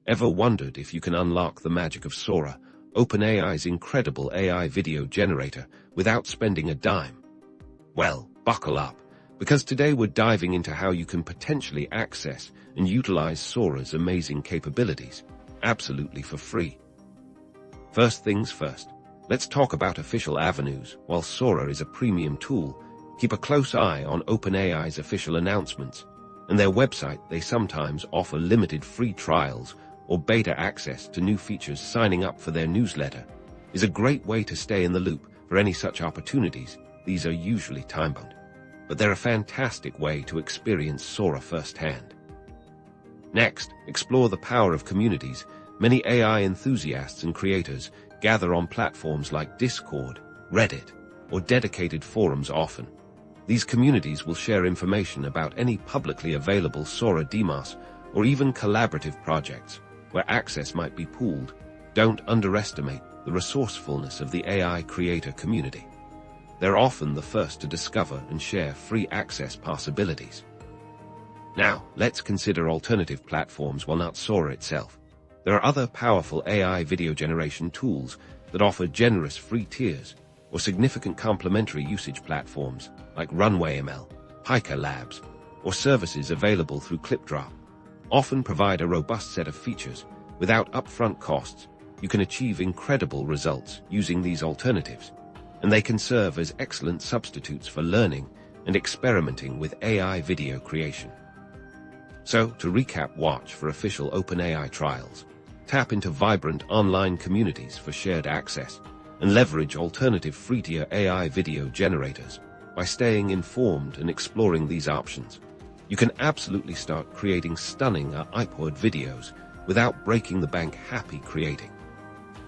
Ever wondered if you can unlock the magic of Sora, OpenAI's incredible AI video generator, without spending a dime? Well, buckle up, because today we're diving into how you can potentially access and utilize Sora's amazing capabilities, absolutely for free. First things first, let's talk about official avenues. While Sora is a premium tool, keep a close eye on OpenAI's official announcements. And their website, they sometimes offer limited free trials or beta access to new features. Signing up for their newsletter is a great way to stay in the loop for any such opportunities. These are usually time-bound, but they're a fantastic way to experience Sora firsthand. Next, explore the power of communities. Many AI enthusiasts and creators gather on platforms like Discord, Reddit, or dedicated forums often. These communities will share information about any publicly available Sora demos or even collaborative projects where access might be pooled. Don't underestimate the resourcefulness of the AI creator community. They're often the first to discover and share free access possibilities. Now, let's consider alternative platforms. While not Sora itself, there are other powerful AI video generation tools that offer generous free tiers or significant complementary usage. Platforms like Runway ML, Pika Labs, or services available through ClipDrop often provide a robust set of features. Without upfront costs, you can achieve incredible results using these alternatives, and they can serve as excellent substitutes for learning and experimenting with AI video creation. So, to recap, watch for official OpenAI trials, tap into vibrant online communities for shared access, and leverage alternative free-tier AI video generators. By staying informed and exploring these options, you can absolutely start creating stunning iPod videos without breaking the bank. Happy creating!